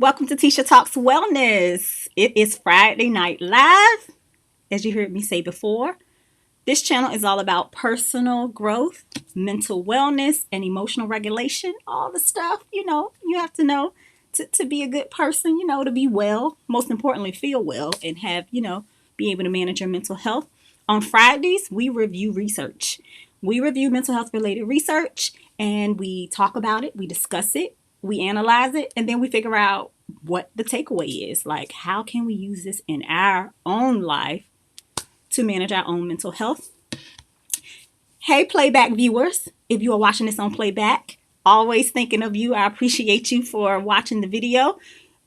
Welcome to Tisha Talks Wellness. It is Friday Night Live, as you heard me say before. This channel is all about personal growth, mental wellness, and emotional regulation. All the stuff, you have to know to be a good person, to be well. Most importantly, feel well and have, be able to manage your mental health. On Fridays, we review research. We review mental health related research and we talk about it, we discuss it, we analyze it, and then we figure out what the takeaway is. Like, how can we use this in our own life to manage our own mental health? Hey, playback viewers, if you are watching this on playback, always thinking of you. I appreciate you for watching the video.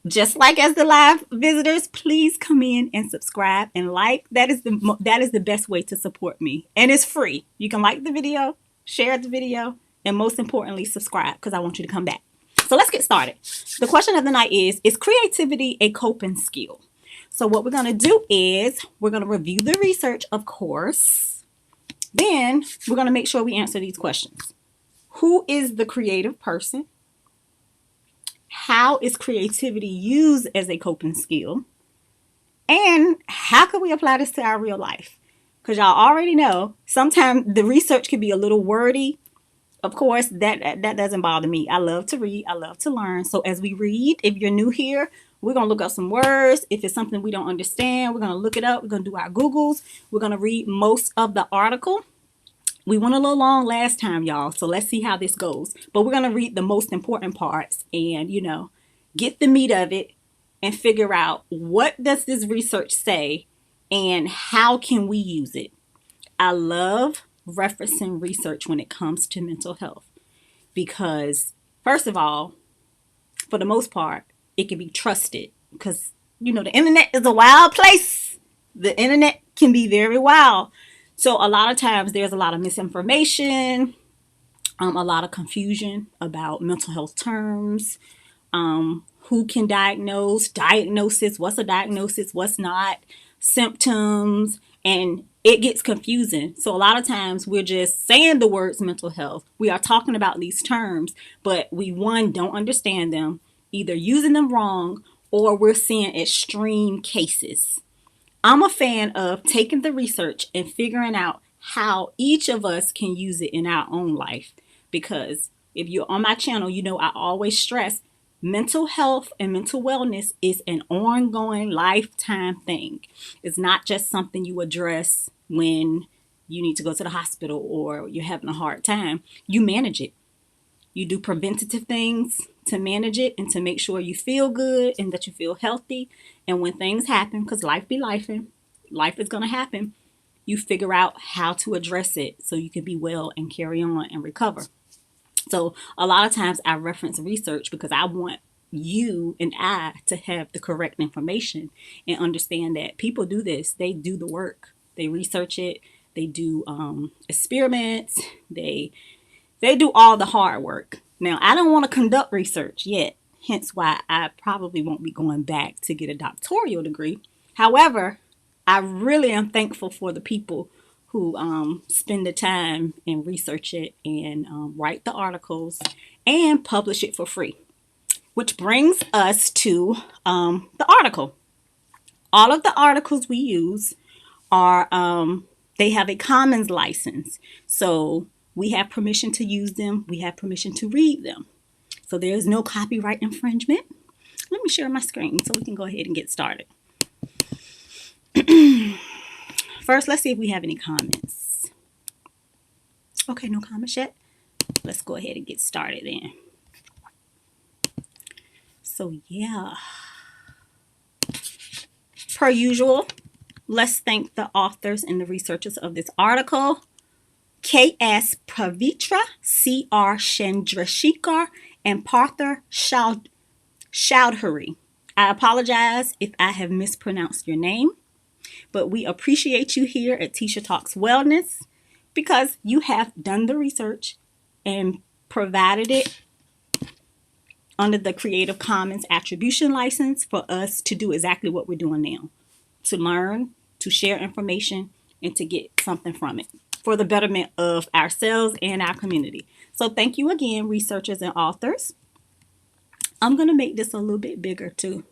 Just like as the live visitors, please come in and subscribe and like. That is the best way to support me, and it's free. You can like the video, share the video, and most importantly, subscribe, because I want you to come back. So let's get started. The question of the night is creativity a coping skill? So what we're going to do is we're going to review the research, of course. Then we're going to make sure we answer these questions. Who is the creative person? How is creativity used as a coping skill? And how can we apply this to our real life? Because y'all already know sometimes the research can be a little wordy. Of course, that doesn't bother me. I love to read. I love to learn. So as we read, if you're new here, we're going to look up some words. If it's something we don't understand, we're going to look it up. We're going to do our Googles. We're going to read most of the article. We went a little long last time, y'all. So let's see how this goes. But we're going to read the most important parts and, get the meat of it and figure out what does this research say and how can we use it. I love referencing research when it comes to mental health because, first of all, for the most part, it can be trusted because, the internet is a wild place. The internet can be very wild. So a lot of times there's a lot of misinformation, a lot of confusion about mental health terms, who can diagnosis, what's a diagnosis, what's not, symptoms, and it gets confusing. So a lot of times we're just saying the words mental health. We are talking about these terms, but we, one, don't understand them, either using them wrong or we're seeing extreme cases. I'm a fan of taking the research and figuring out how each of us can use it in our own life. Because if you're on my channel, I always stress mental health and mental wellness is an ongoing lifetime thing. It's not just something you address when you need to go to the hospital or you're having a hard time. You manage it. You do preventative things to manage it and to make sure you feel good and that you feel healthy. And when things happen, because life be lifing, life is going to happen, you figure out how to address it so you can be well and carry on and recover. So a lot of times I reference research because I want you and I to have the correct information and understand that people do this. They do the work. They research it. They do experiments. They do all the hard work. Now, I don't want to conduct research yet, hence why I probably won't be going back to get a doctoral degree. However, I really am thankful for the people who spend the time and research it and write the articles and publish it for free. Which brings us to the article. All of the articles we use are, they have a commons license. So we have permission to use them. We have permission to read them. So there is no copyright infringement. Let me share my screen so we can go ahead and get started. First, let's see if we have any comments. Okay, no comments yet. Let's go ahead and get started then. So yeah, per usual, let's thank the authors and the researchers of this article. K.S. Pavitra, C.R. Chandrasekhar, and Partha Chowdhury. I apologize if I have mispronounced your name, but we appreciate you here at Tisha Talks Wellness because you have done the research and provided it under the Creative Commons Attribution License for us to do exactly what we're doing now. To learn, to share information, and to get something from it for the betterment of ourselves and our community. So thank you again, researchers and authors. I'm going to make this a little bit bigger too.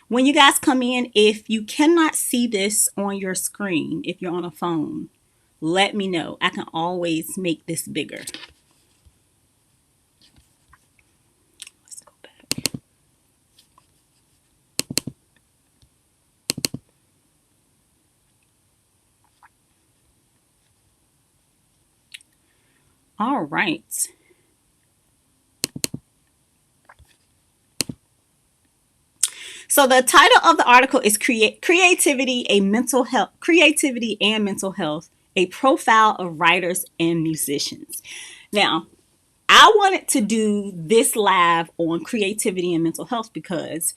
When you guys come in, if you cannot see this on your screen, if you're on a phone, let me know. I can always make this bigger. Let's go back. All right. So the title of the article is Creativity and Mental Health, a profile of writers and musicians. Now, I wanted to do this live on creativity and mental health because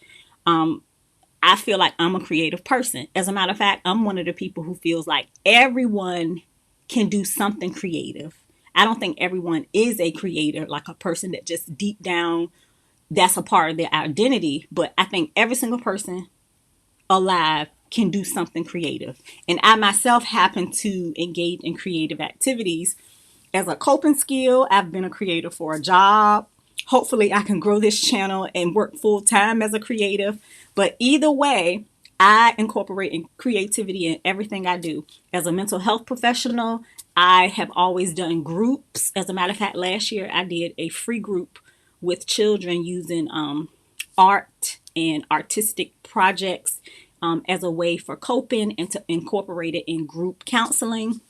I feel like I'm a creative person. As a matter of fact, I'm one of the people who feels like everyone can do something creative. I don't think everyone is a creator, like a person that just deep down, that's a part of their identity. But I think every single person alive can do something creative. And I myself happen to engage in creative activities as a coping skill. I've been a creator for a job. Hopefully I can grow this channel and work full time as a creative. But either way, I incorporate in creativity in everything I do. As a mental health professional, I have always done groups. As a matter of fact, last year I did a free group with children using art and artistic projects as a way for coping and to incorporate it in group counseling.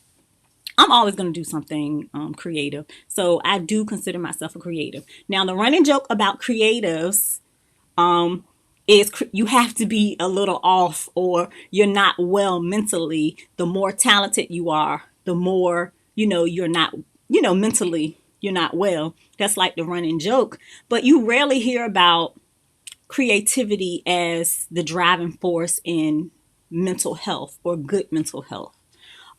I'm always going to do something creative. So I do consider myself a creative. Now, the running joke about creatives is you have to be a little off or you're not well mentally. The more talented you are, the more, you're not, mentally, you're not well. That's like the running joke. But you rarely hear about creativity as the driving force in mental health or good mental health.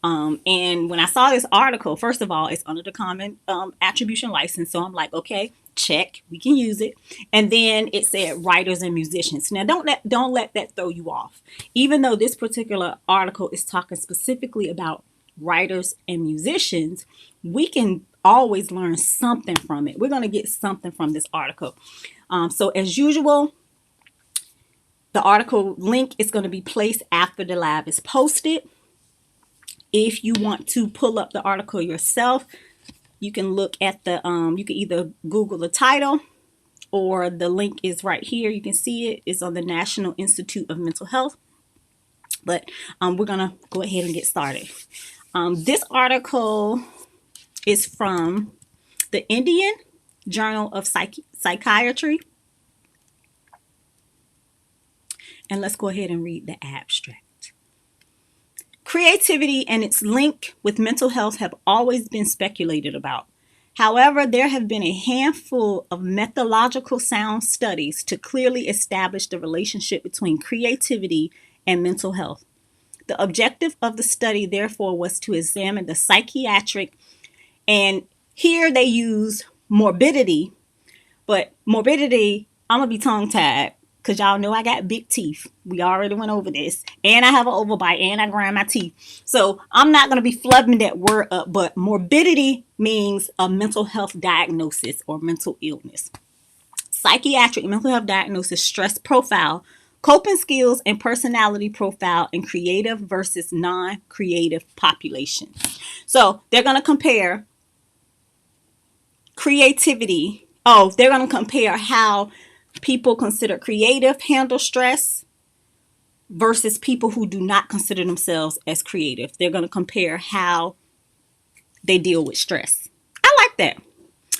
And when I saw this article, first of all, it's under the common attribution license. So I'm like, okay, check, we can use it. And then it said writers and musicians. Now don't let that throw you off. Even though this particular article is talking specifically about writers and musicians, we can always learn something from it. We're going to get something from this article. So as usual, the article link is going to be placed after the live is posted. If you want to pull up the article yourself, you can look at you can either Google the title or the link is right here. You can see it. It's on the National Institute of Mental Health. But we're going to go ahead and get started. This article is from the Indian Journal of Psychiatry. And let's go ahead and read the abstract. Creativity and its link with mental health have always been speculated about. However, there have been a handful of methodological sound studies to clearly establish the relationship between creativity and mental health. The objective of the study, therefore, was to examine the psychiatric, and here they use morbidity, but morbidity, I'm going to be tongue-tied because y'all know I got big teeth. We already went over this. And I have an overbite and I grind my teeth. So I'm not going to be flubbing that word up, but morbidity means a mental health diagnosis or mental illness. Psychiatric mental health diagnosis, stress profile, coping skills, and personality profile in creative versus non-creative population. So they're going to compare creativity. They're going to compare how people consider creative handle stress versus people who do not consider themselves as creative. They're going to compare how they deal with stress. I like that.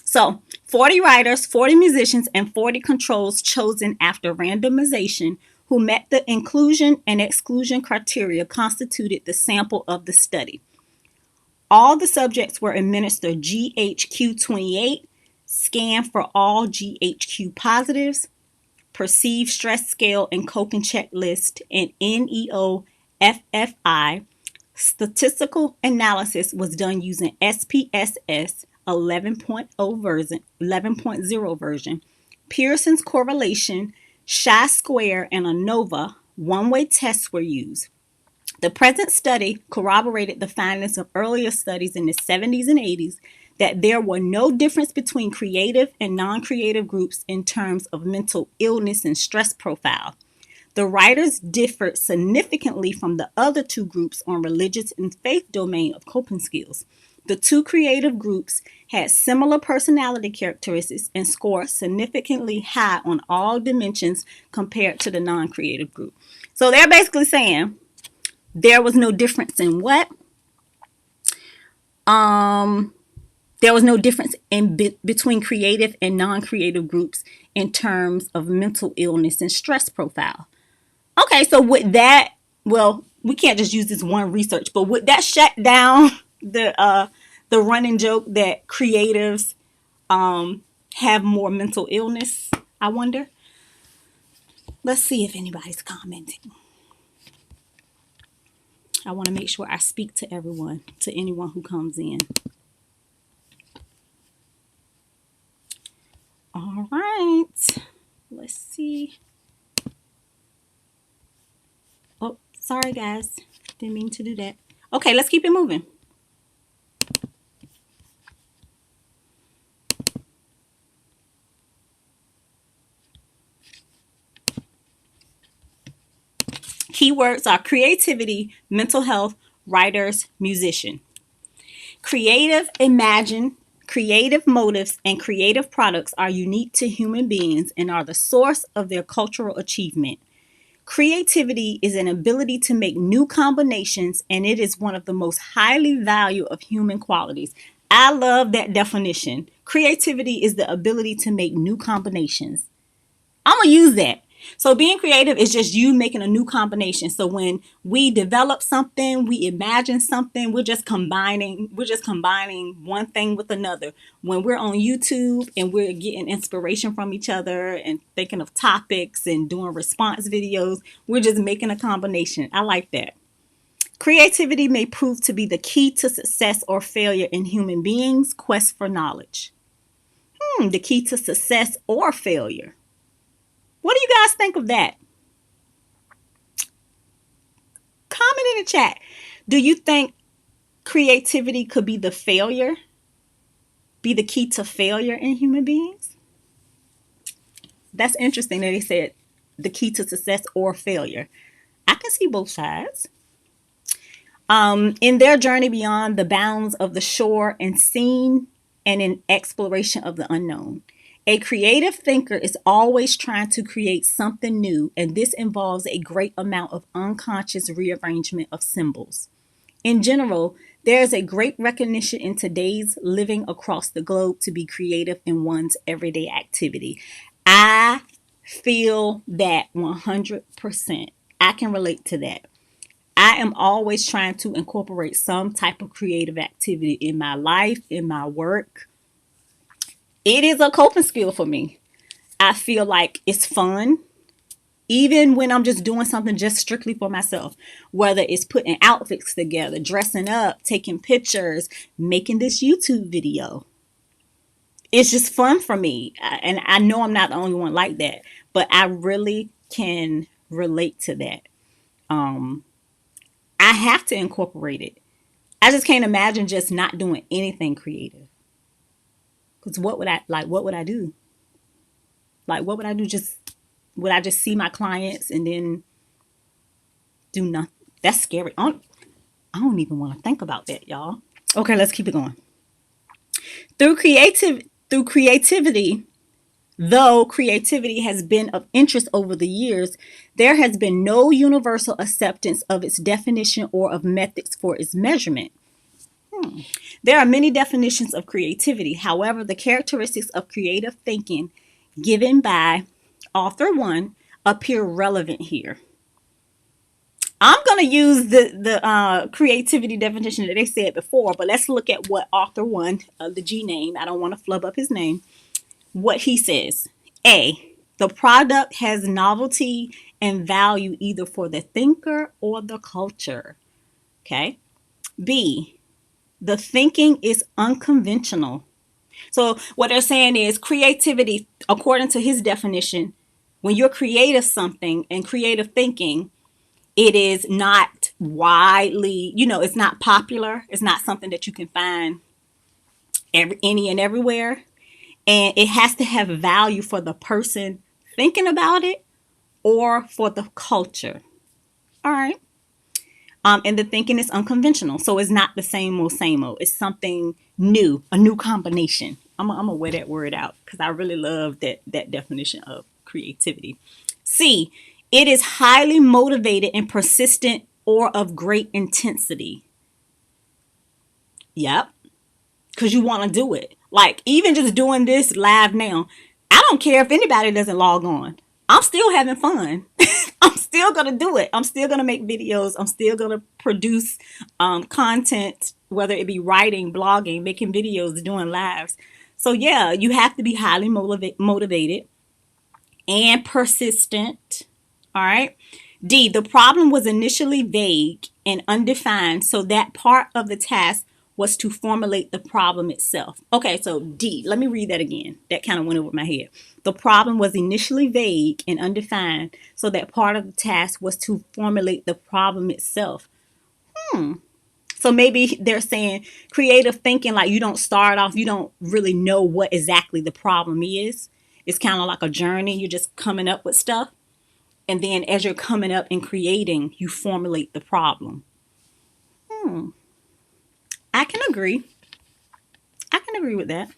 So 40 writers, 40 musicians, and 40 controls chosen after randomization who met the inclusion and exclusion criteria constituted the sample of the study. All the subjects were administered GHQ-28, scan for all GHQ positives, perceived stress scale and coping checklist, and NEO-FFI. Statistical analysis was done using SPSS 11.0 version, Pearson's correlation, chi-square, and ANOVA one-way tests were used. The present study corroborated the findings of earlier studies in the 70s and 80s that there were no difference between creative and non-creative groups in terms of mental illness and stress profile. The writers differed significantly from the other two groups on religious and faith domain of coping skills. The two creative groups had similar personality characteristics and scored significantly high on all dimensions compared to the non-creative group. So they're basically saying there was no difference in what? There was no difference in between creative and non-creative groups in terms of mental illness and stress profile. Okay, so with that, well, we can't just use this one research, but would that shut down the running joke that creatives have more mental illness? I wonder. Let's see if anybody's commenting. I want to make sure I speak to everyone, to anyone who comes in. All right, let's see. Oh, sorry guys, didn't mean to do that. Okay, let's keep it moving. Keywords are creativity, mental health, writers, musician. Creative motives, and creative products are unique to human beings and are the source of their cultural achievement. Creativity is an ability to make new combinations, and it is one of the most highly valued of human qualities. I love that definition. Creativity is the ability to make new combinations. I'm going to use that. So being creative is just you making a new combination. So when we develop something, we imagine something, we're just combining one thing with another. When we're on YouTube and we're getting inspiration from each other and thinking of topics and doing response videos, we're just making a combination. I like that. Creativity may prove to be the key to success or failure in human beings' quest for knowledge. The key to success or failure. What do you guys think of that? Comment in the chat. Do you think creativity could be the key to failure in human beings? That's interesting that they said the key to success or failure. I can see both sides. In their journey beyond the bounds of the shore and scene and in exploration of the unknown. A creative thinker is always trying to create something new, and this involves a great amount of unconscious rearrangement of symbols. In general, there is a great recognition in today's living across the globe to be creative in one's everyday activity. I feel that 100%. I can relate to that. I am always trying to incorporate some type of creative activity in my life, in my work. It is a coping skill for me. I feel like it's fun, even when I'm just doing something just strictly for myself, whether it's putting outfits together, dressing up, taking pictures, making this YouTube video. It's just fun for me. And I know I'm not the only one like that, but I really can relate to that. I have to incorporate it. I just can't imagine just not doing anything creative. Because what would I do? Like, what would I do? Would I just see my clients and then do nothing? That's scary. I don't even want to think about that, y'all. Okay, let's keep it going. Through creativity, though creativity has been of interest over the years, there has been no universal acceptance of its definition or of methods for its measurement. There are many definitions of creativity. However, the characteristics of creative thinking given by author 1 appear relevant here. I'm going to use the creativity definition that they said before, but let's look at what author 1, the G name, I don't want to flub up his name, what he says. A, the product has novelty and value either for the thinker or the culture. Okay. B, the thinking is unconventional. So what they're saying is creativity, according to his definition, when you're creative something and creative thinking, It is not widely, it's not popular. It's not something that you can find any and everywhere. And it has to have value for the person thinking about it or for the culture. All right. And the thinking is unconventional. So it's not the same old, same old. It's something new, a new combination. I'm going to wear that word out because I really love that definition of creativity. C, it is highly motivated and persistent or of great intensity. Yep. Because you want to do it. Like, even just doing this live now, I don't care if anybody doesn't log on. I'm still having fun. I'm still going to do it. I'm still going to make videos. I'm still going to produce content, whether it be writing, blogging, making videos, doing lives. So yeah, you have to be highly motivated and persistent. All right. D, the problem was initially vague and undefined, so that part of the task was to formulate the problem itself. Okay, so D, let me read that again. That kind of went over my head. The problem was initially vague and undefined, so that part of the task was to formulate the problem itself. So maybe they're saying creative thinking, like you don't start off, you don't really know what exactly the problem is. It's kind of like a journey. You're just coming up with stuff. And then as you're coming up and creating, you formulate the problem. I can agree. I can agree with that.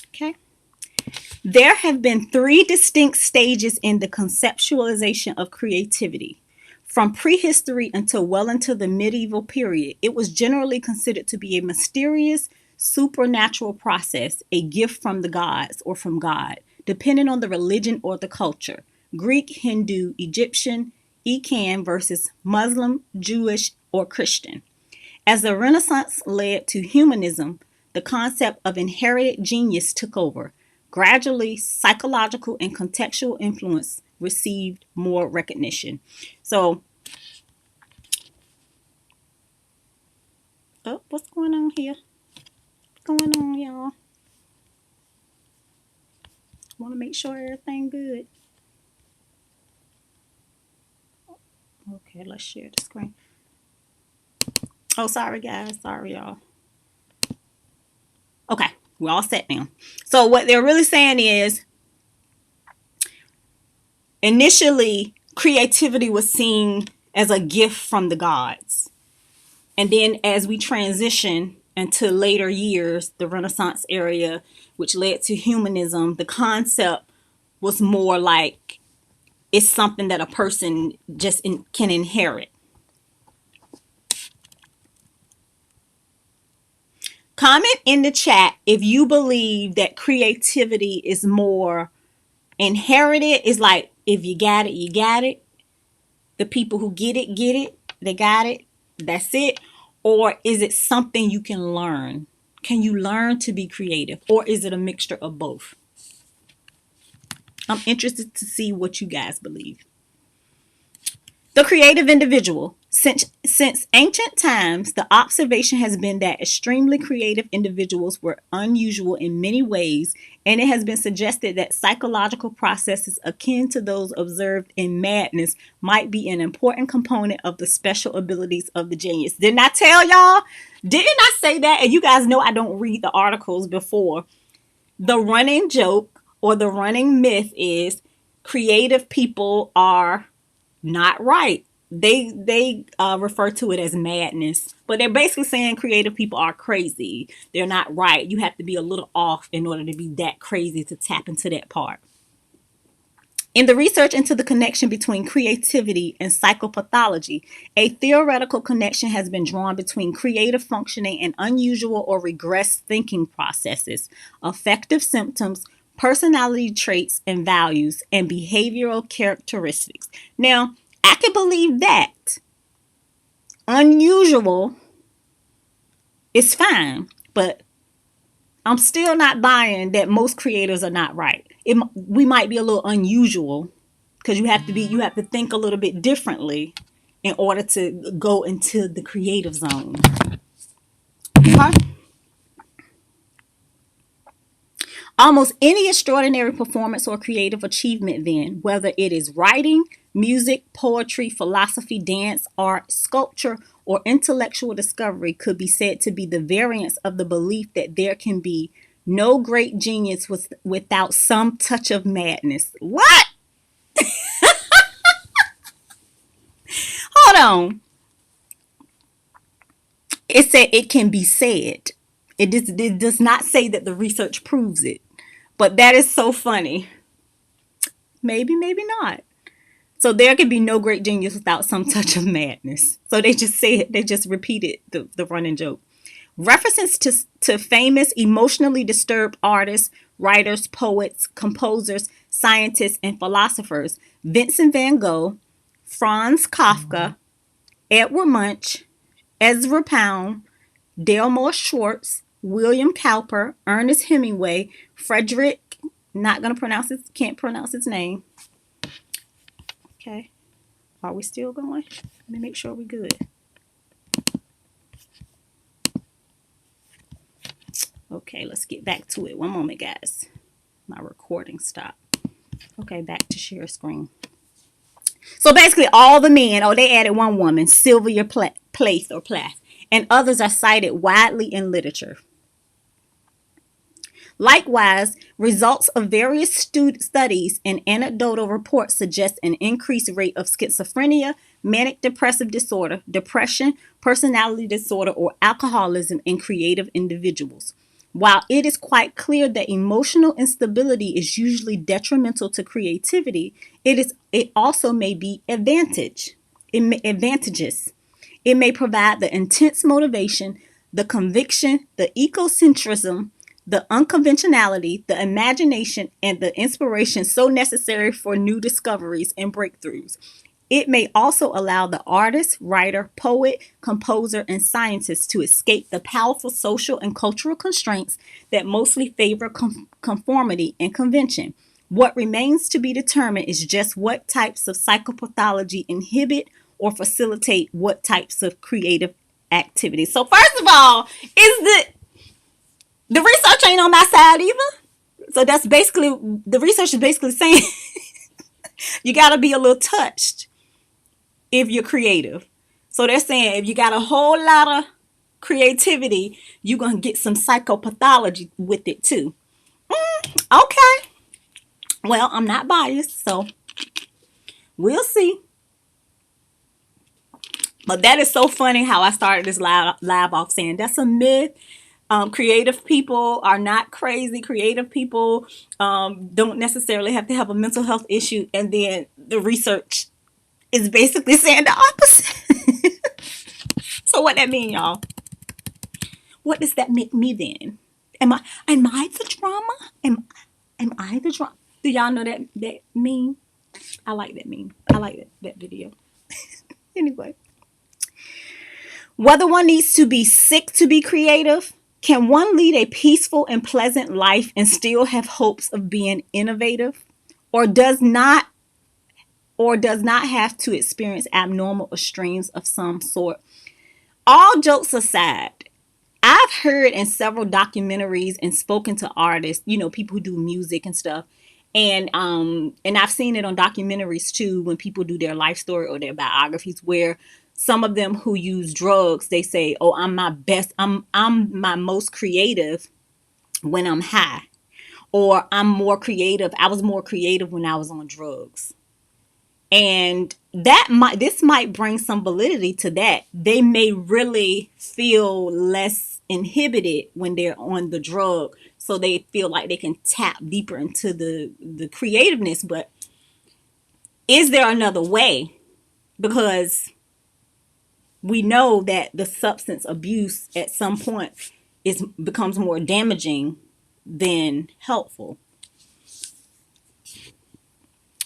Okay. There have been 3 distinct stages in the conceptualization of creativity. From prehistory until well into the medieval period, it was generally considered to be a mysterious, supernatural process, a gift from the gods or from God, depending on the religion or the culture. Greek, Hindu, Egyptian, Ecan versus Muslim, Jewish, or Christian. As the Renaissance led to humanism, the concept of inherited genius took over. Gradually, psychological and contextual influence received more recognition. So, what's going on here? What's going on, y'all? Want to make sure everything good. Okay, let's share the screen. Oh, sorry, guys. Sorry, y'all. Okay, we're all set now. So what they're really saying is, initially, creativity was seen as a gift from the gods. And then as we transition into later years, the Renaissance area, which led to humanism, the concept was more like it's something that a person just can inherit. Comment in the chat if you believe that creativity is more inherited. It's like, if you got it, you got it. The people who get it, they got it. That's it. Or is it something you can learn? Can you learn to be creative? Or is it a mixture of both? I'm interested to see what you guys believe. The creative individual. Since ancient times, the observation has been that extremely creative individuals were unusual in many ways, and it has been suggested that psychological processes akin to those observed in madness might be an important component of the special abilities of the genius. Didn't I tell y'all? Didn't I say that? And you guys know I don't read the articles before. The running joke or the running myth is creative people are not right. They refer to it as madness, but they're basically saying creative people are crazy. They're not right. You have to be a little off in order to be that crazy to tap into that part. In the research into the connection between creativity and psychopathology, a theoretical connection has been drawn between creative functioning and unusual or regressed thinking processes, affective symptoms, personality traits and values, and behavioral characteristics. Now, I can believe that. Unusual is fine, but I'm still not buying that most creators are not right. We might be a little unusual because you have to think a little bit differently in order to go into the creative zone. Okay. Almost any extraordinary performance or creative achievement, then, whether it is writing, music, poetry, philosophy, dance, art, sculpture, or intellectual discovery, could be said to be the variance of the belief that there can be no great genius without some touch of madness. What? Hold on. It said it can be said. It does not say that the research proves it. But that is so funny. Maybe, maybe not. So there can be no great genius without some touch of madness. So they just said, they just repeated the running joke. References to famous emotionally disturbed artists, writers, poets, composers, scientists, and philosophers: Vincent van Gogh, Franz Kafka, Edward Munch, Ezra Pound, Delmore Schwartz, William Cowper, Ernest Hemingway, Frederick, not gonna pronounce it, can't pronounce his name. Okay, are we still going? Let me make sure we're good. Okay, let's get back to it. One moment, guys. My recording stopped. Okay, back to share screen. So basically, all the men, they added one woman, Sylvia Plath, and others are cited widely in literature. Likewise, results of various studies and anecdotal reports suggest an increased rate of schizophrenia, manic depressive disorder, depression, personality disorder, or alcoholism in creative individuals. While it is quite clear that emotional instability is usually detrimental to creativity, it also may be advantageous. It may provide the intense motivation, the conviction, the egocentrism, the unconventionality, the imagination, and the inspiration so necessary for new discoveries and breakthroughs. It may also allow the artist, writer, poet, composer, and scientist to escape the powerful social and cultural constraints that mostly favor conformity and convention. What remains to be determined is just what types of psychopathology inhibit or facilitate what types of creative activities. So first of all, is the research ain't on my side either. So that's basically, the research is basically saying you got to be a little touched if you're creative. So they're saying if you got a whole lot of creativity, you're going to get some psychopathology with it too. Okay. Well, I'm not biased, so we'll see. But that is so funny how I started this live off saying that's a myth. Creative people are not crazy. Creative people don't necessarily have to have a mental health issue. And then the research is basically saying the opposite. So what that mean, y'all? What does that make me then? Am I the drama? Am I the drama? Do y'all know that meme? I like that meme. I like that video. Anyway. Whether one needs to be sick to be creative, can one lead a peaceful and pleasant life and still have hopes of being innovative? Or does not have to experience abnormal extremes of some sort? All jokes aside, I've heard in several documentaries and spoken to artists, people who do music and stuff. And I've seen it on documentaries too, when people do their life story or their biographies, where some of them who use drugs, they say, "Oh, I'm my most creative when I'm high," or "I'm more creative. I was more creative when I was on drugs." And this might bring some validity to that. They may really feel less inhibited when they're on the drug, so they feel like they can tap deeper into the creativeness. But is there another way? Because we know that the substance abuse at some point becomes more damaging than helpful.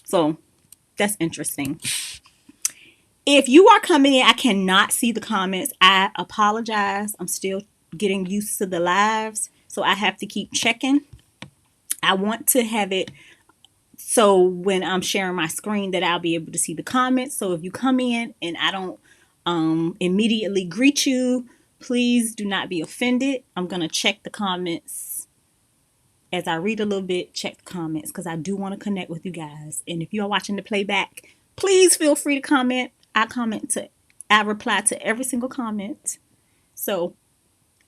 So that's interesting. If you are coming in, I cannot see the comments. I apologize. I'm still getting used to the lives, so I have to keep checking. I want to have it so when I'm sharing my screen that I'll be able to see the comments. So if you come in and I don't immediately greet you, Please do not be offended. I'm going to check the comments as I read a little bit. Check the comments because I do want to connect with you guys. And if you are watching the playback, please feel free to comment. I reply to every single comment. So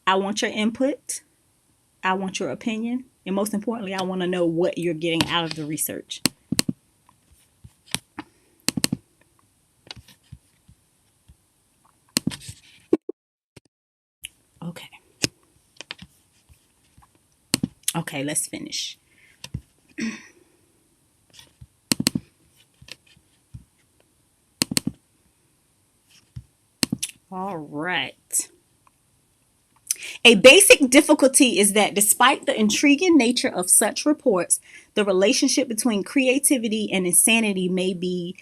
I want your input. I want your opinion. And most importantly, I want to know what you're getting out of the research. Okay. Okay, let's finish. All right. A basic difficulty is that despite the intriguing nature of such reports, the relationship between creativity and insanity may be,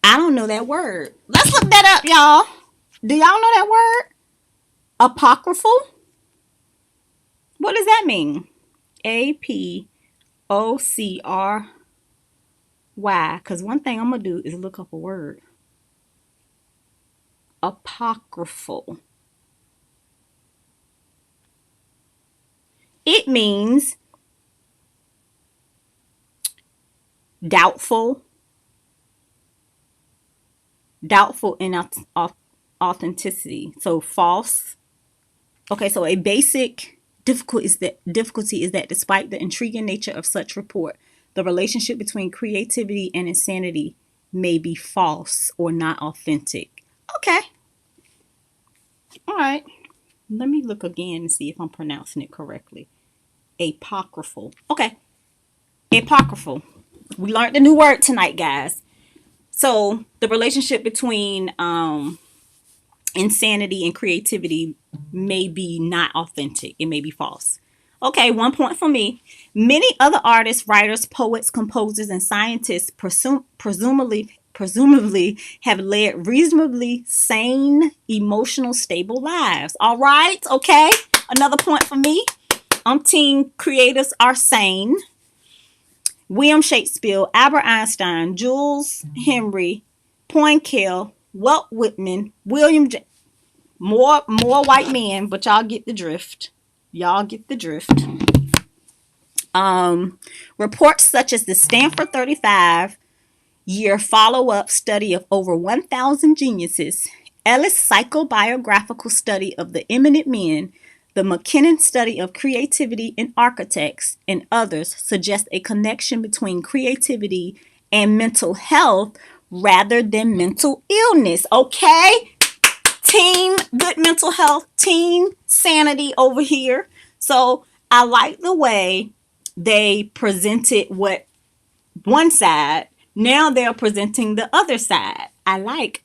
I don't know that word. Let's look that up, y'all. Do y'all know that word? Apocryphal? What does that mean? APOCRY. Because one thing I'm going to do is look up a word. Apocryphal. It means doubtful in authenticity. So false. Okay, so a basic difficulty is that despite the intriguing nature of such report, the relationship between creativity and insanity may be false or not authentic. Okay. All right. Let me look again and see if I'm pronouncing it correctly. Apocryphal. Okay. Apocryphal. We learned a new word tonight, guys. So the relationship between insanity and creativity may be not authentic. It may be false. Okay, 1 point for me. Many other artists, writers, poets, composers, and scientists presumably have led reasonably sane, emotional, stable lives. All right, okay. Another point for me. Umpteen creators are sane. William Shakespeare, Albert Einstein, Jules Henry, Poincaré, Walt Whitman, William J. More white men, but y'all get the drift. Y'all get the drift. Reports such as the Stanford 35-year follow-up study of over 1,000 geniuses, Ellis' psychobiographical study of the eminent men, the McKinnon study of creativity in architects, and others suggest a connection between creativity and mental health rather than mental illness. Okay? Team good mental health, team sanity over here. So I like the way they presented what one side. Now they're presenting the other side. I like.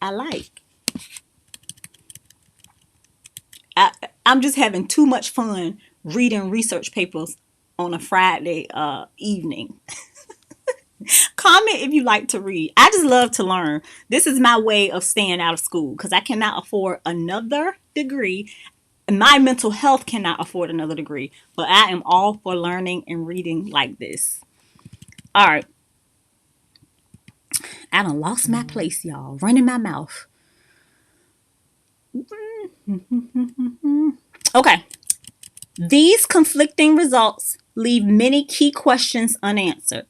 I'm just having too much fun reading research papers on a Friday evening. Comment if you like to read. I just love to learn. This is my way of staying out of school because I cannot afford another degree. My mental health cannot afford another degree. But I am all for learning and reading like this. All right. I done lost my place, y'all. Running my mouth. Okay. These conflicting results leave many key questions unanswered.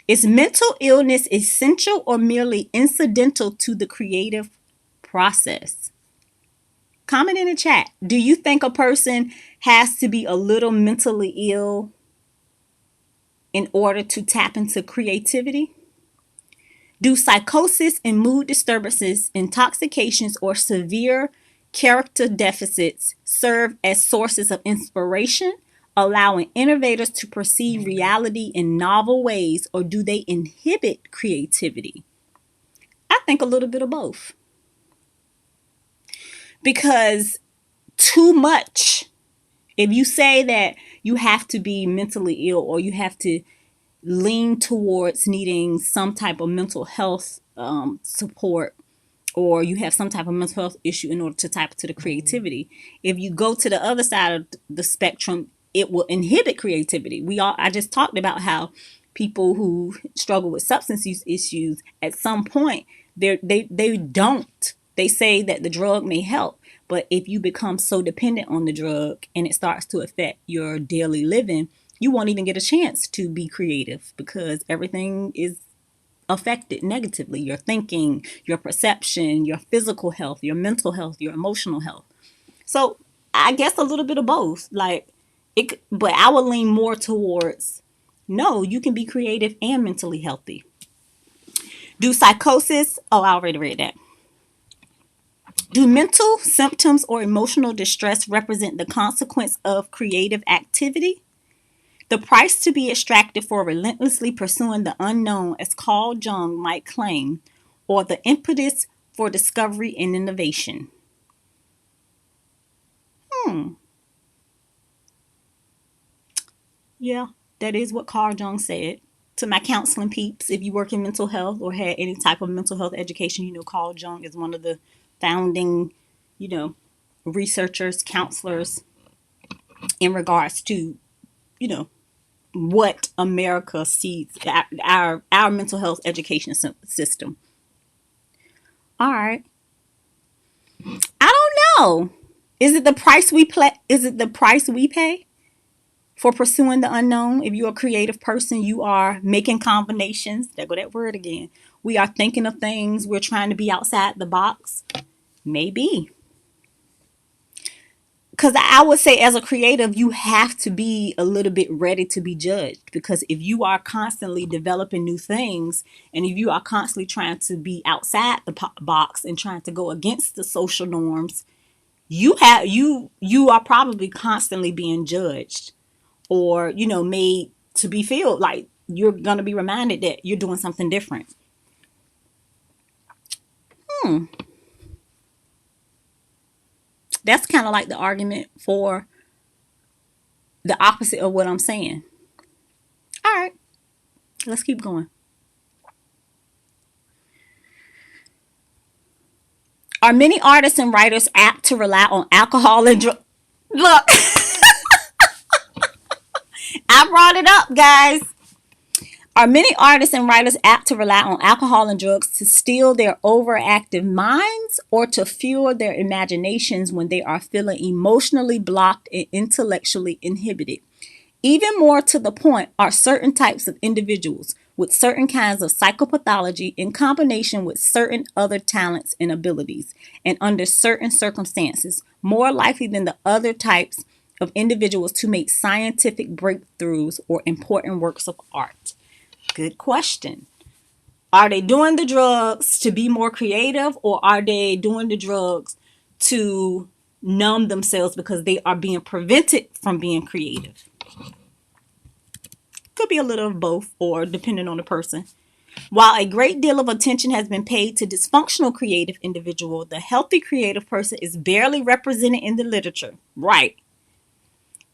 Is mental illness essential or merely incidental to the creative process? Comment in the chat. Do you think a person has to be a little mentally ill in order to tap into creativity? Do psychosis and mood disturbances, intoxications, or severe character deficits serve as sources of inspiration, allowing innovators to perceive reality in novel ways, or do they inhibit creativity? I think a little bit of both. Because too much, if you say that you have to be mentally ill or you have to lean towards needing some type of mental health support, or you have some type of mental health issue in order to tap into the creativity, if you go to the other side of the spectrum, it will inhibit creativity. I just talked about how people who struggle with substance use issues, at some point, they don't They say that the drug may help, but if you become so dependent on the drug and it starts to affect your daily living, you won't even get a chance to be creative because everything is affected negatively. Your thinking, your perception, your physical health, your mental health, your emotional health. So I guess a little bit of both. Like it, but I would lean more towards no, you can be creative and mentally healthy. Do psychosis? Oh, I already read that. Do mental symptoms or emotional distress represent the consequence of creative activity? The price to be extracted for relentlessly pursuing the unknown, as Carl Jung might claim, or the impetus for discovery and innovation. Hmm. Yeah, that is what Carl Jung said. To my counseling peeps, if you work in mental health or had any type of mental health education, you know Carl Jung is one of the founding, you know, researchers, counselors in regards to, you know, what America sees our mental health education system. All right, I don't know. Is it the price we play? Is it the price we pay for pursuing the unknown? If you're a creative person, you are making combinations. There go that word again. We are thinking of things. We're trying to be outside the box. Maybe. Because I would say, as a creative, you have to be a little bit ready to be judged. Because if you are constantly developing new things, and if you are constantly trying to be outside the box and trying to go against the social norms, you are probably constantly being judged, or made to be feel like you're gonna be reminded that you're doing something different. Hmm. That's kind of like the argument for the opposite of what I'm saying. All right, let's keep going. Are many artists and writers apt to rely on alcohol and drugs? Look, I brought it up, guys. Are many artists and writers apt to rely on alcohol and drugs to still their overactive minds or to fuel their imaginations when they are feeling emotionally blocked and intellectually inhibited? Even more to the point are certain types of individuals with certain kinds of psychopathology in combination with certain other talents and abilities, and under certain circumstances, more likely than the other types of individuals to make scientific breakthroughs or important works of art. Good question. Are they doing the drugs to be more creative, or are they doing the drugs to numb themselves because they are being prevented from being creative? Could be a little of both, or depending on the person. While a great deal of attention has been paid to dysfunctional creative individual, the healthy creative person is barely represented in the literature. Right.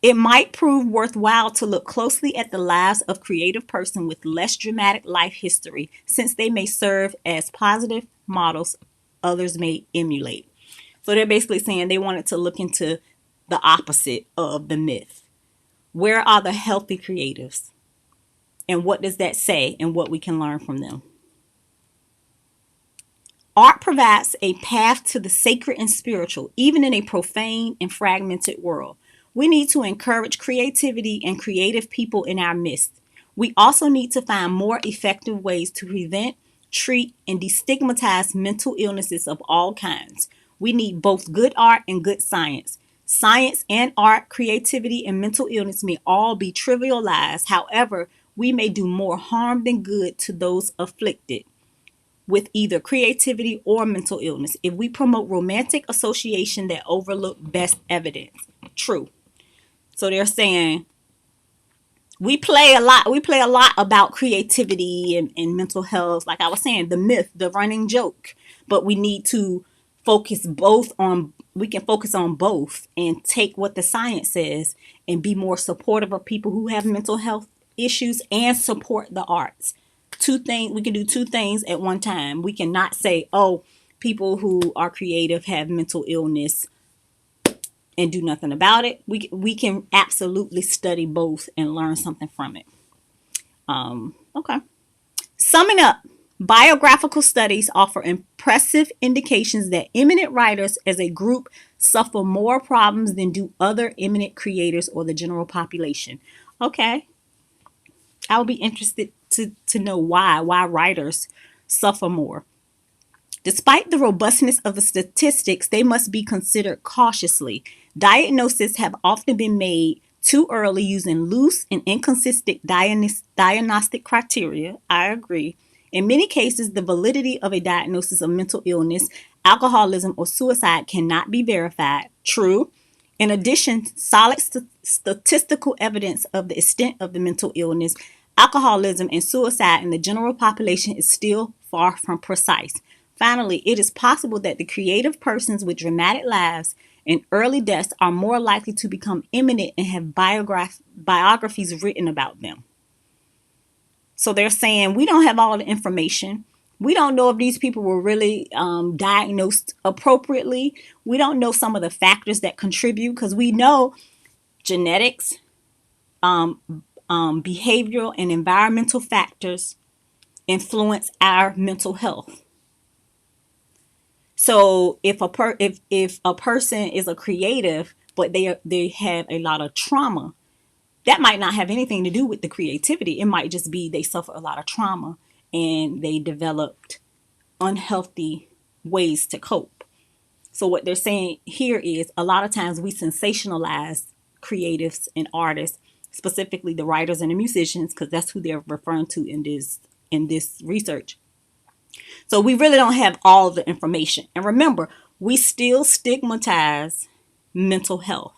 It might prove worthwhile to look closely at the lives of creative person with less dramatic life history, since they may serve as positive models others may emulate. So they're basically saying they wanted to look into the opposite of the myth. Where are the healthy creatives? And what does that say and what we can learn from them? Art provides a path to the sacred and spiritual, even in a profane and fragmented world. We need to encourage creativity and creative people in our midst. We also need to find more effective ways to prevent, treat, and destigmatize mental illnesses of all kinds. We need both good art and good science. Science and art, creativity, and mental illness may all be trivialized. However, we may do more harm than good to those afflicted with either creativity or mental illness if we promote romantic association that overlook best evidence. True. So they're saying we play a lot about creativity and mental health, like I was saying, the myth, the running joke, but we need to we can focus on both and take what the science says and be more supportive of people who have mental health issues and support the arts. Two things, we can do two things at one time. We cannot say, oh, people who are creative have mental illness and do nothing about it. We can absolutely study both and learn something from it. Okay. Summing up, Biographical studies offer impressive indications that eminent writers as a group suffer more problems than do other eminent creators or the general population. Okay, I would be interested to know why writers suffer more. Despite the robustness of the statistics, they must be considered cautiously. Diagnoses have often been made too early using loose and inconsistent diagnostic criteria. I agree. In many cases, the validity of a diagnosis of mental illness, alcoholism, or suicide cannot be verified. True. In addition, solid statistical evidence of the extent of the mental illness, alcoholism, and suicide in the general population is still far from precise. Finally, it is possible that the creative persons with dramatic lives and early deaths are more likely to become eminent and have biographies written about them. So they're saying we don't have all the information. We don't know if these people were really diagnosed appropriately. We don't know some of the factors that contribute, because we know genetics, behavioral and environmental factors influence our mental health. So if a person is a creative, but they have a lot of trauma, that might not have anything to do with the creativity. It might just be they suffer a lot of trauma and they developed unhealthy ways to cope. So what they're saying here is a lot of times we sensationalize creatives and artists, specifically the writers and the musicians, because that's who they're referring to in this research. So we really don't have all of the information. And remember, we still stigmatize mental health.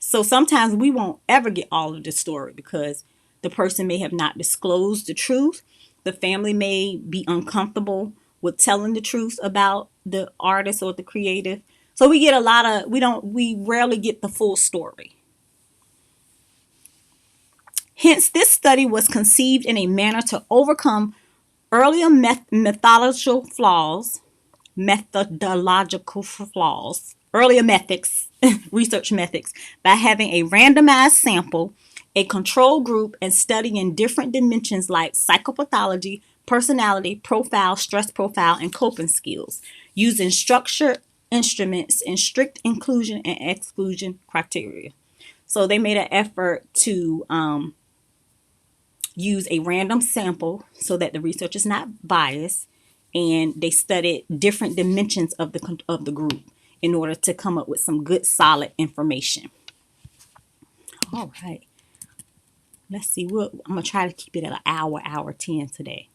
So sometimes we won't ever get all of the story because the person may have not disclosed the truth. The family may be uncomfortable with telling the truth about the artist or the creative. So we get we rarely get the full story. Hence, this study was conceived in a manner to overcome earlier methodological flaws, earlier methods, research methods, by having a randomized sample, a control group, and studying different dimensions like psychopathology, personality profile, stress profile, and coping skills, using structured instruments and strict inclusion and exclusion criteria. So they made an effort to use a random sample so that the research is not biased, and they studied different dimensions of the group in order to come up with some good solid information. All right, let's see. I'm gonna try to keep it at an hour 10 today.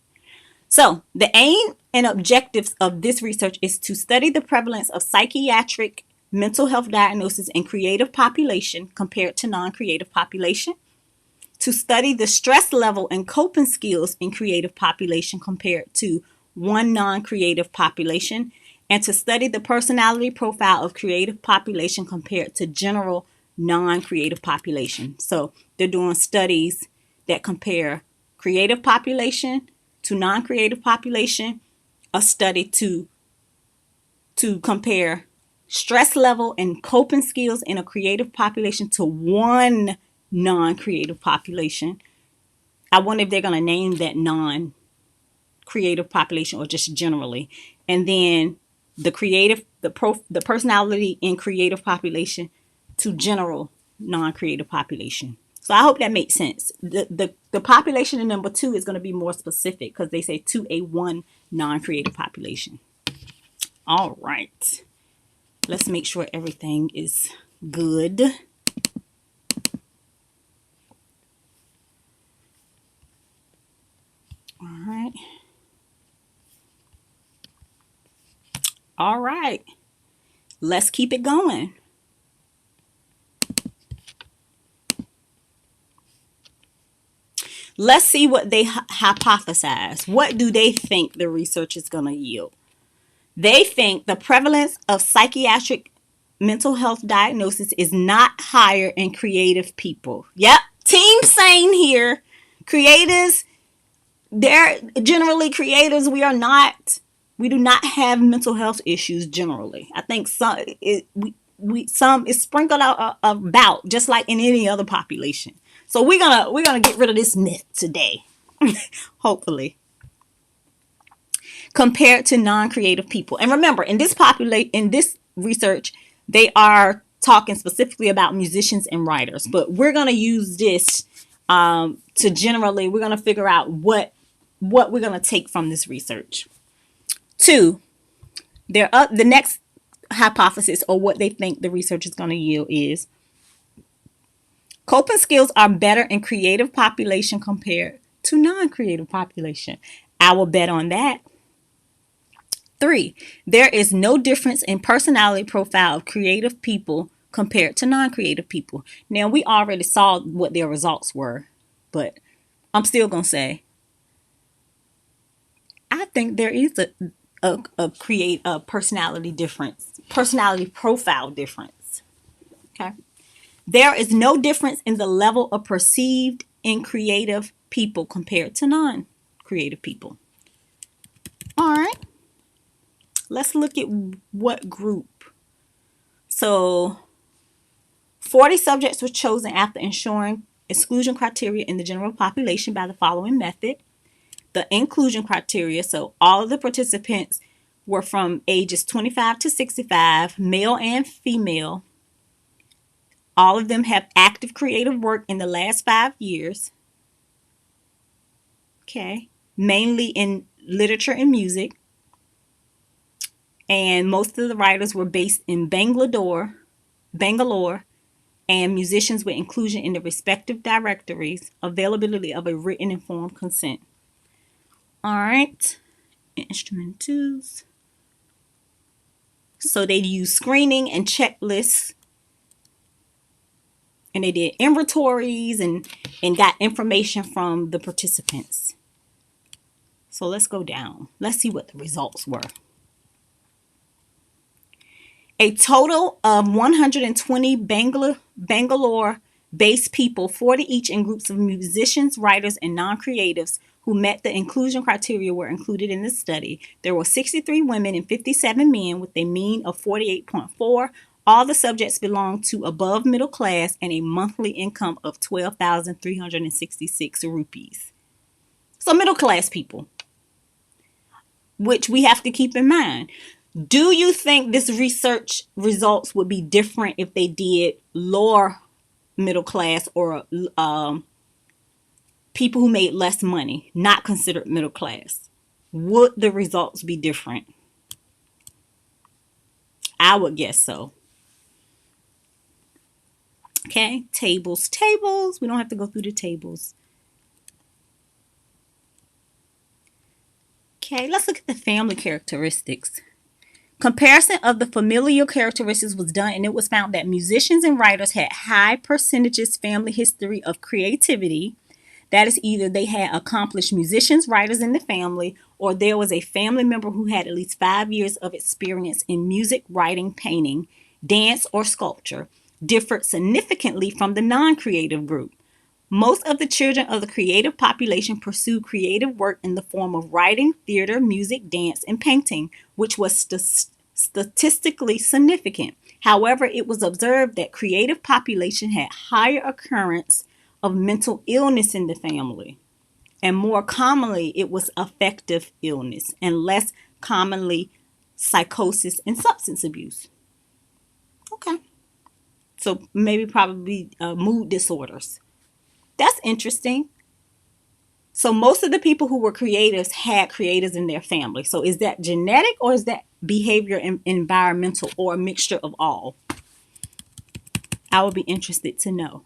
So the aim and objectives of this research is to study the prevalence of psychiatric mental health diagnosis in creative population compared to non-creative population, to study the stress level and coping skills in creative population compared to one non-creative population, and to study the personality profile of creative population compared to general non-creative population. So they're doing studies that compare creative population to non-creative population, a study to compare stress level and coping skills in a creative population to one non-creative population. I wonder if they're going to name that non-creative population or just generally. And then the personality in creative population to general non-creative population. So I hope that makes sense. The population in number 2 is going to be more specific because they say to a one non-creative population. All right. Let's make sure everything is good. All right. Let's keep it going. Let's see what they hypothesize. What do they think the research is going to yield? They think the prevalence of psychiatric mental health diagnosis is not higher in creative people. Yep. Team sane here. Creatives, they're generally creatives. We do not have mental health issues generally. I think some is sprinkled out about just like in any other population. So we're gonna get rid of this myth today, hopefully. compared to non-creative people. And remember, in this research, they are talking specifically about musicians and writers, but we're going to use this to generally, we're going to figure out what we're going to take from this research. Two, the next hypothesis, or what they think the research is going to yield, is coping skills are better in creative population compared to non-creative population. I will bet on that. 3, there is no difference in personality profile of creative people compared to non-creative people. Now, we already saw what their results were, but I'm still going to say, I think there is a personality difference, personality profile difference. Okay. There is no difference in the level of perceived in creative people compared to non-creative people. All right. Let's look at what group. So 40 subjects were chosen after ensuring exclusion criteria in the general population by the following method. The inclusion criteria, so all of the participants were from ages 25 to 65, male and female. All of them have active creative work in the last 5 years. Okay, mainly in literature and music. And most of the writers were based in Bangalore, and musicians with inclusion in the respective directories, availability of a written informed consent. All right, instrumentals. So they used screening and checklists, and they did inventories and got information from the participants. So let's go down. Let's see what the results were. A total of 120 Bangalore-based people, 40 each in groups of musicians, writers, and non-creatives who met the inclusion criteria were included in the study. There were 63 women and 57 men with a mean of 48.4. All the subjects belonged to above middle class and a monthly income of 12,366 rupees. So middle class people, which we have to keep in mind. Do you think this research results would be different if they did lower middle class or people who made less money, not considered middle class? Would the results be different? I would guess so. Okay, tables. We don't have to go through the tables. Okay, let's look at the family characteristics. Comparison of the familial characteristics was done, and it was found that musicians and writers had high percentages family history of creativity. That is, either they had accomplished musicians, writers in the family, or there was a family member who had at least 5 years of experience in music, writing, painting, dance, or sculpture, differed significantly from the non-creative group. Most of the children of the creative population pursued creative work in the form of writing, theater, music, dance, and painting, which was statistically significant. However, it was observed that creative population had higher occurrence of mental illness in the family, and more commonly it was affective illness, and less commonly psychosis and substance abuse. Okay, so probably mood disorders. That's interesting. So most of the people who were creatives had creatives in their family. So is that genetic, or is that behavior and environmental, or a mixture of all? I would be interested to know.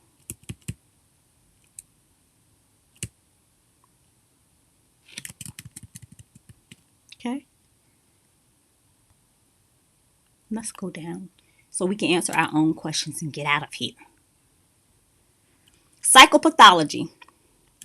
Okay. Let's go down so we can answer our own questions and get out of here. Psychopathology,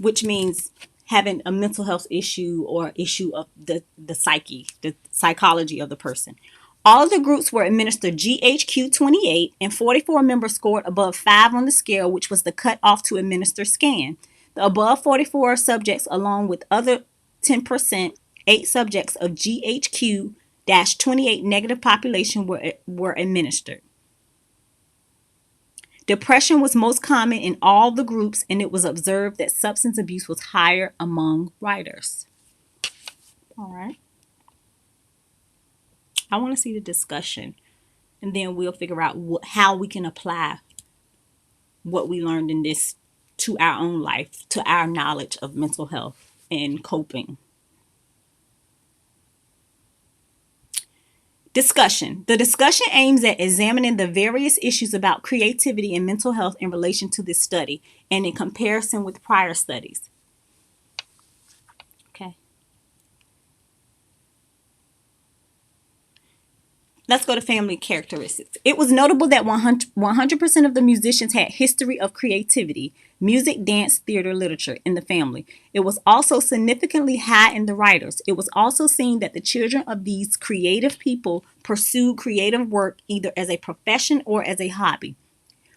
which means having a mental health issue or issue of the psyche, the psychology of the person. All of the groups were administered GHQ-28, and 44 members scored above 5 on the scale, which was the cutoff to administer scan. The above 44 subjects, along with other 10%, 8 subjects of GHQ-28 negative population were administered. Depression was most common in all the groups, and it was observed that substance abuse was higher among writers. All right. I want to see the discussion, and then we'll figure out how we can apply what we learned in this to our own life, to our knowledge of mental health and coping. Discussion. The discussion aims at examining the various issues about creativity and mental health in relation to this study and in comparison with prior studies. Okay. Let's go to family characteristics. It was notable that 100% of the musicians had history of creativity, music, dance, theater, literature in the family. It was also significantly high in the writers. It was also seen that the children of these creative people pursued creative work either as a profession or as a hobby.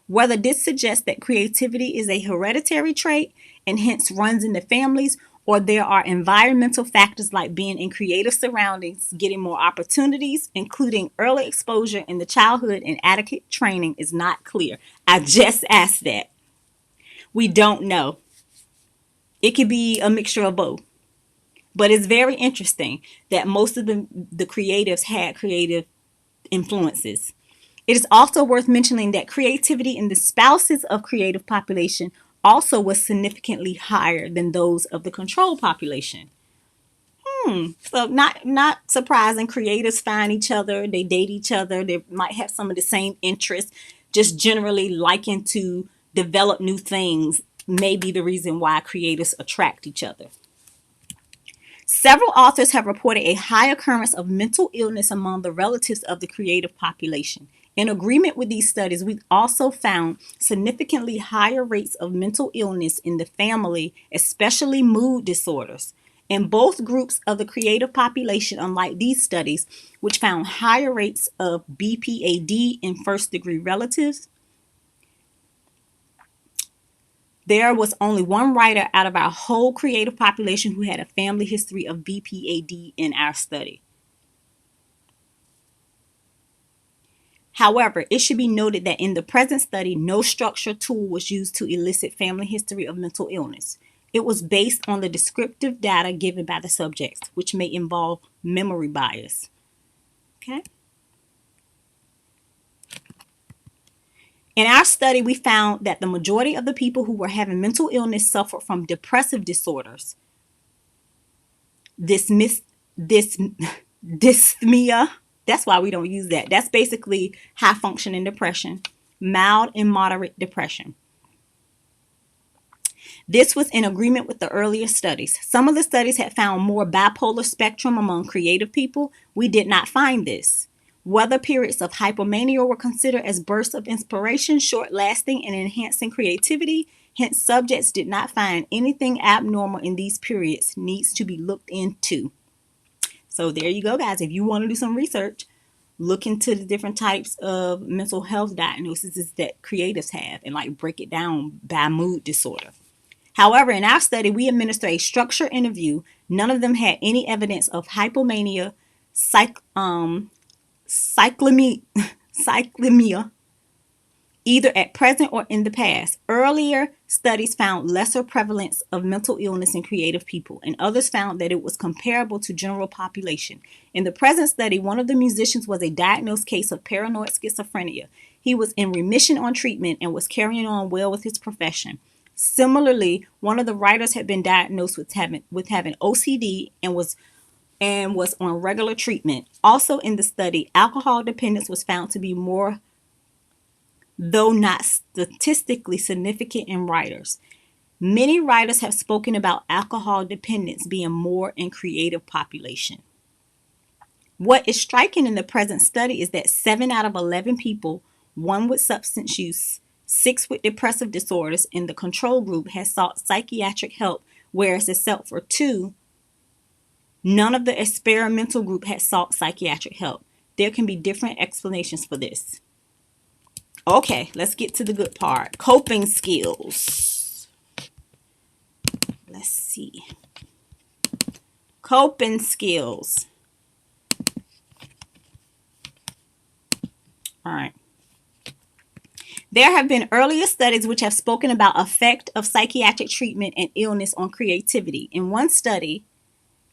Whether this suggests that creativity is a hereditary trait and hence runs in the families, or there are environmental factors like being in creative surroundings, getting more opportunities, including early exposure in the childhood and adequate training, is not clear. I just asked that. We don't know. It could be a mixture of both. But it's very interesting that most of the creatives had creative influences. It is also worth mentioning that creativity in the spouses of creative population also was significantly higher than those of the control population. So not surprising. Creatives find each other, they date each other, they might have some of the same interests, just generally liking to develop new things may be the reason why creatives attract each other. Several authors have reported a high occurrence of mental illness among the relatives of the creative population. In agreement with these studies, we've also found significantly higher rates of mental illness in the family, especially mood disorders. In both groups of the creative population, unlike these studies, which found higher rates of BPAD in first-degree relatives, there was only one writer out of our whole creative population who had a family history of BPAD in our study. However, it should be noted that in the present study, no structured tool was used to elicit family history of mental illness. It was based on the descriptive data given by the subjects, which may involve memory bias. Okay. In our study, we found that the majority of the people who were having mental illness suffered from depressive disorders, dysmia. That's why we don't use that. That's basically high functioning depression, mild and moderate depression. This was in agreement with the earlier studies. Some of the studies had found more bipolar spectrum among creative people. We did not find this. Whether periods of hypomania were considered as bursts of inspiration, short-lasting and enhancing creativity, hence subjects did not find anything abnormal in these periods, needs to be looked into. So there you go, guys. If you want to do some research, look into the different types of mental health diagnoses that creatives have and like break it down by mood disorder. However, in our study, we administered a structured interview. None of them had any evidence of hypomania, cyclemia, either at present or in the past. Earlier studies found lesser prevalence of mental illness in creative people, and others found that it was comparable to general population. In the present study, one of the musicians was a diagnosed case of paranoid schizophrenia. He was in remission on treatment and was carrying on well with his profession. Similarly, one of the writers had been diagnosed with having OCD and was on regular treatment. Also in the study, alcohol dependence was found to be more, though not statistically significant, in writers. Many writers have spoken about alcohol dependence being more in creative population. What is striking in the present study is that 7 out of 11 people, 1 with substance use, 6 with depressive disorders in the control group, has sought psychiatric help, whereas except for 2, none of the experimental group had sought psychiatric help. There can be different explanations for this. Okay, let's get to the good part. Coping skills. Let's see. Coping skills. All right. There have been earlier studies which have spoken about effect of psychiatric treatment and illness on creativity. In one study,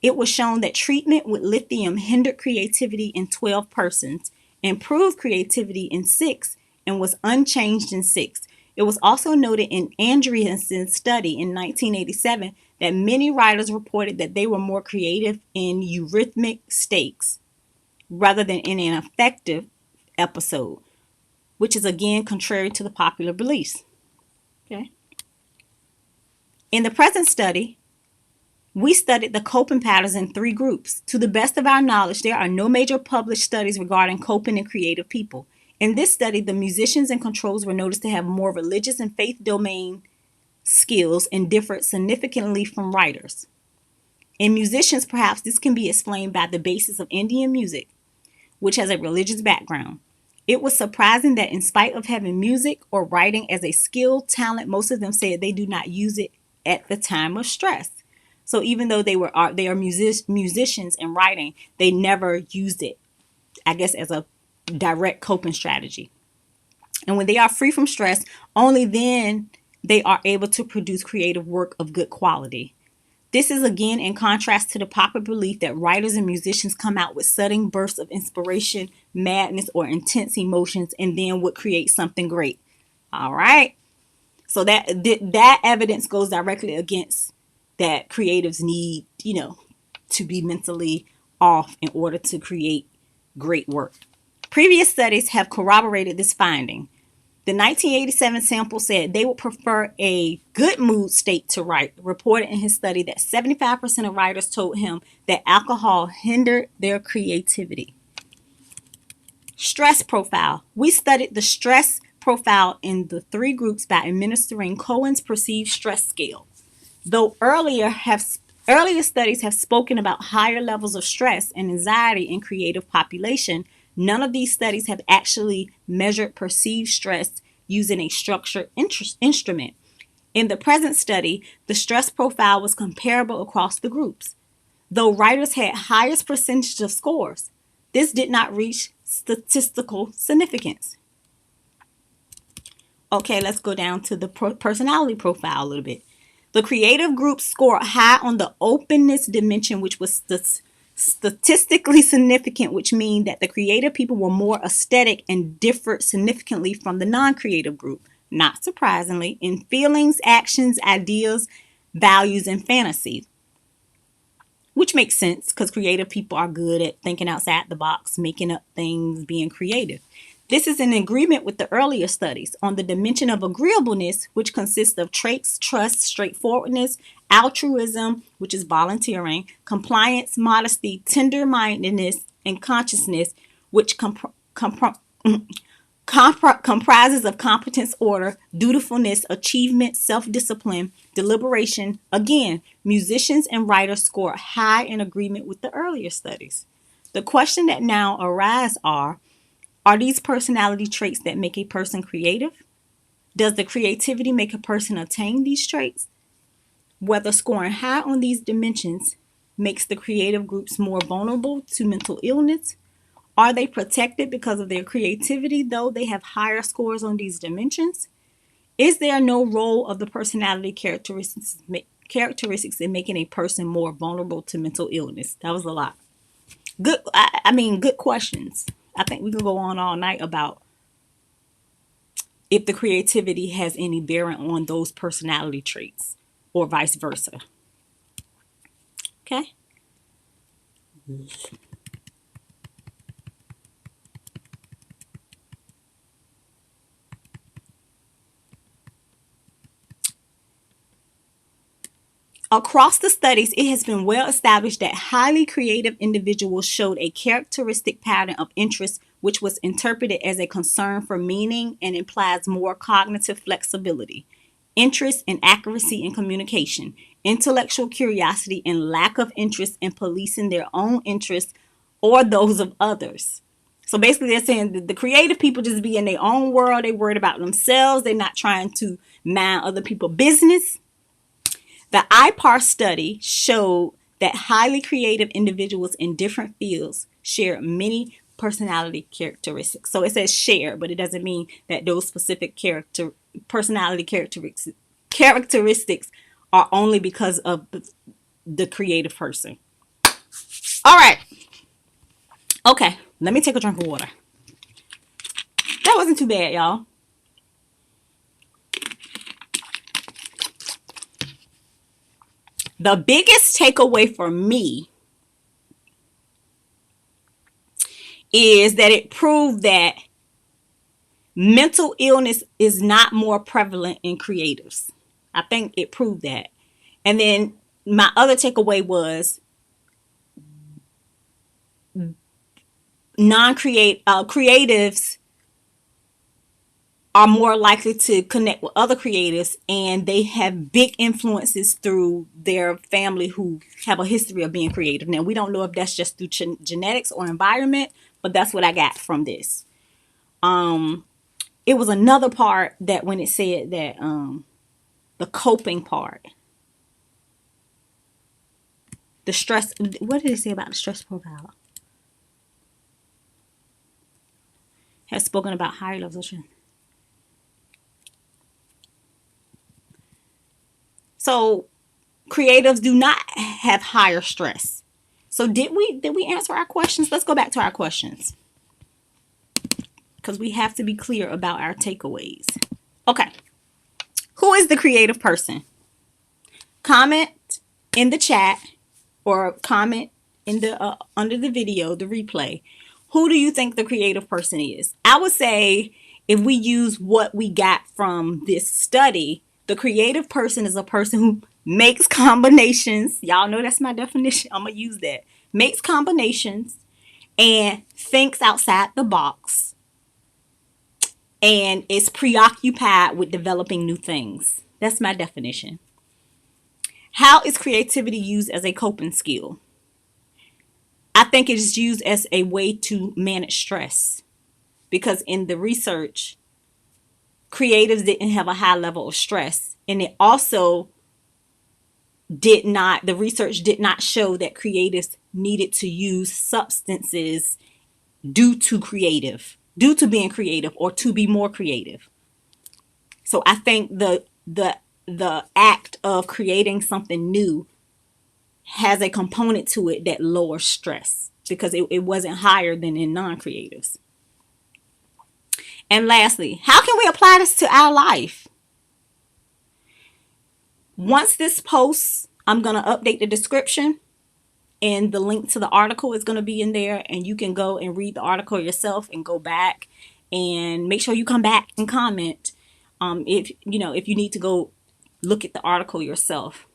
It was shown that treatment with lithium hindered creativity in 12 persons, improved creativity in 6, and was unchanged in 6. It was also noted in Andreassen's study in 1987 that many writers reported that they were more creative in eurythmic states rather than in an affective episode, which is again contrary to the popular beliefs. Okay. In the present study, we studied the coping patterns in 3 groups. To the best of our knowledge, there are no major published studies regarding coping in creative people. In this study, the musicians and controls were noticed to have more religious and faith domain skills and differed significantly from writers. In musicians, perhaps this can be explained by the basis of Indian music, which has a religious background. It was surprising that in spite of having music or writing as a skilled talent, most of them said they do not use it at the time of stress. So even though they are musicians and writing, they never used it, I guess, as a direct coping strategy. And when they are free from stress, only then they are able to produce creative work of good quality. This is again in contrast to the popular belief that writers and musicians come out with sudden bursts of inspiration, madness, or intense emotions and then would create something great. All right. So that evidence goes directly against that creatives need, to be mentally off in order to create great work. Previous studies have corroborated this finding. The 1987 sample said they would prefer a good mood state to write, reported in his study that 75% of writers told him that alcohol hindered their creativity. Stress profile. We studied the stress profile in the 3 groups by administering Cohen's perceived stress scale. Though earlier studies have spoken about higher levels of stress and anxiety in creative population, none of these studies have actually measured perceived stress using a structured instrument. In the present study, the stress profile was comparable across the groups. Though writers had highest percentage of scores, this did not reach statistical significance. Okay, let's go down to the personality profile a little bit. The creative group scored high on the openness dimension, which was statistically significant, which means that the creative people were more aesthetic and differed significantly from the non-creative group. Not surprisingly, in feelings, actions, ideas, values, and fantasies. Which makes sense because creative people are good at thinking outside the box, making up things, being creative. This is in agreement with the earlier studies on the dimension of agreeableness, which consists of traits, trust, straightforwardness, altruism, which is volunteering, compliance, modesty, tender-mindedness, and consciousness, which comprises of competence, order, dutifulness, achievement, self-discipline, deliberation. Again, musicians and writers score high in agreement with the earlier studies. The question that now arises are these personality traits that make a person creative? Does the creativity make a person attain these traits? Whether scoring high on these dimensions makes the creative groups more vulnerable to mental illness? Are they protected because of their creativity, though they have higher scores on these dimensions? Is there no role of the personality characteristics in making a person more vulnerable to mental illness? That was a lot. Good questions. I think we could go on all night about if the creativity has any bearing on those personality traits or vice versa. Okay? Across the studies, it has been well established that highly creative individuals showed a characteristic pattern of interest which was interpreted as a concern for meaning and implies more cognitive flexibility, interest and accuracy in communication, intellectual curiosity, and lack of interest in policing their own interests or those of others. So basically they're saying that the creative people just be in their own world. They're worried about themselves. They're not trying to mind other people's business. The IPAR study showed that highly creative individuals in different fields share many personality characteristics. So it says share, but it doesn't mean that those specific personality characteristics are only because of the creative person. All right. Okay. Let me take a drink of water. That wasn't too bad, y'all. The biggest takeaway for me is that it proved that mental illness is not more prevalent in creatives. I think it proved that. And then my other takeaway was creatives are more likely to connect with other creatives, and they have big influences through their family who have a history of being creative. Now, we don't know if that's just through genetics or environment, but that's what I got from this. It was another part that when it said that the coping part, the stress, what did it say about the stress profile? Has spoken about higher levels of stress. So creatives do not have higher stress. So did we answer our questions? Let's go back to our questions, because we have to be clear about our takeaways. Okay. Who is the creative person? Comment in the chat or comment in the under the video, the replay. Who do you think the creative person is? I would say, if we use what we got from this study, the creative person is a person who makes combinations. Y'all know that's my definition. I'm going to use that. Makes combinations and thinks outside the box and is preoccupied with developing new things. That's my definition. How is creativity used as a coping skill? I think it is used as a way to manage stress, because in the research, creatives didn't have a high level of stress, and it also the research did not show that creatives needed to use substances due to being creative or to be more creative. So I think the act of creating something new has a component to it that lowers stress, because it wasn't higher than in non-creatives. And lastly, how can we apply this to our life? Once this posts, I'm going to update the description, and the link to the article is going to be in there, and you can go and read the article yourself and go back and make sure you come back and comment if you need to go look at the article yourself.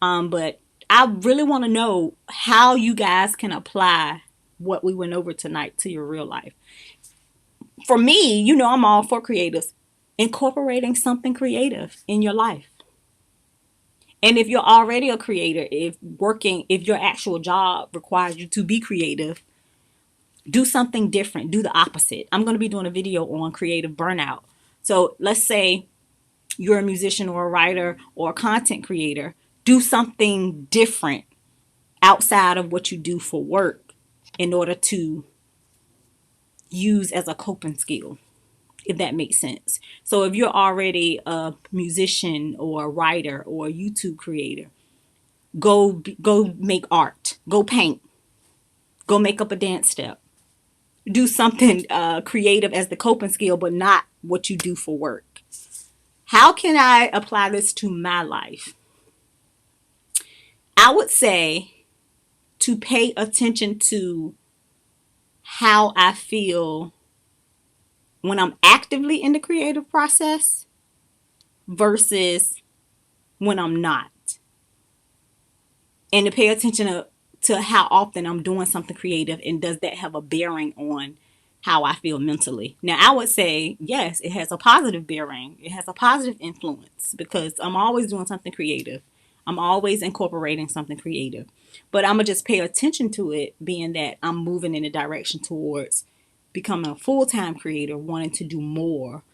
But I really want to know how you guys can apply what we went over tonight to your real life. For me, I'm all for creatives incorporating something creative in your life. And if you're already a creator, if your actual job requires you to be creative, do something different. Do the opposite. I'm going to be doing a video on creative burnout. So let's say you're a musician or a writer or a content creator. Do something different outside of what you do for work in order to use as a coping skill, if that makes sense. So if you're already a musician or a writer or a YouTube creator, go make art, go paint, go make up a dance step, do something creative as the coping skill, but not what you do for work. How can I apply this to my life? I would say to pay attention to how I feel when I'm actively in the creative process versus when I'm not. And to pay attention to how often I'm doing something creative, and does that have a bearing on how I feel mentally. Now, I would say, yes, it has a positive bearing. It has a positive influence, because I'm always doing something creative. I'm always incorporating something creative. But I'm going to just pay attention to it, being that I'm moving in a direction towards becoming a full-time creator, wanting to do more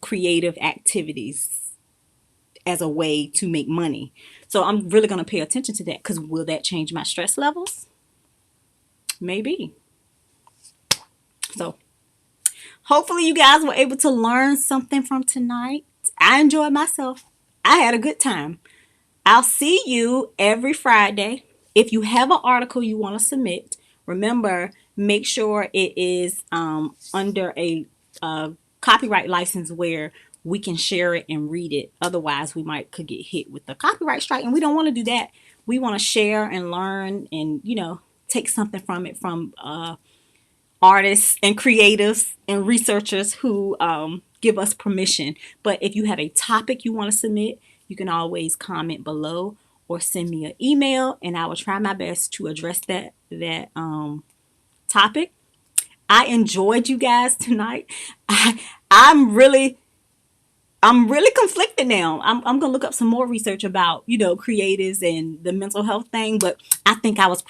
creative activities as a way to make money. So I'm really going to pay attention to that, because will that change my stress levels? Maybe. So hopefully you guys were able to learn something from tonight. I enjoyed myself. I had a good time. I'll see you every Friday. If you have an article you want to submit, remember, make sure it is under a copyright license where we can share it and read it. Otherwise, we could get hit with the copyright strike, and we don't want to do that. We want to share and learn and, take something from it from artists and creatives and researchers who give us permission. But if you have a topic you want to submit, you can always comment below or send me an email, and I will try my best to address that topic. I enjoyed you guys tonight. I'm really conflicted now. I'm gonna look up some more research about creatives and the mental health thing, but I think I was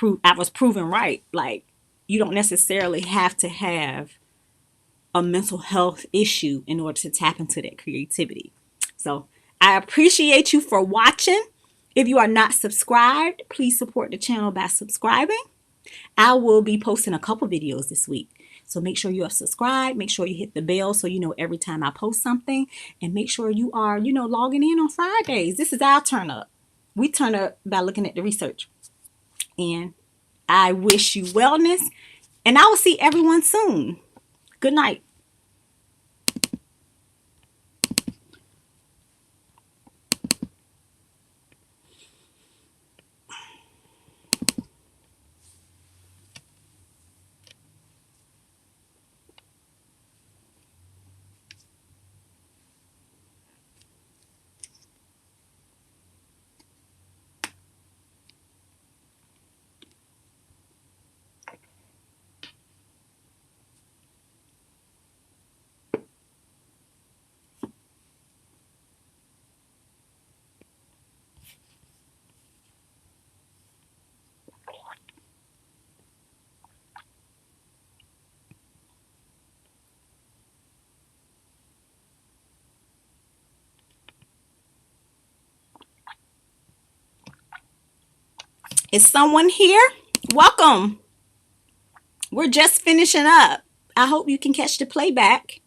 proven right. Like, you don't necessarily have to have a mental health issue in order to tap into that creativity. So I appreciate you for watching. If you are not subscribed, please support the channel by subscribing. I will be posting a couple videos this week. So make sure you are subscribed. Make sure you hit the bell so you know every time I post something. And make sure you are, logging in on Fridays. This is our turn up. We turn up by looking at the research. And I wish you wellness. And I will see everyone soon. Good night. Is someone here? Welcome. We're just finishing up. I hope you can catch the playback.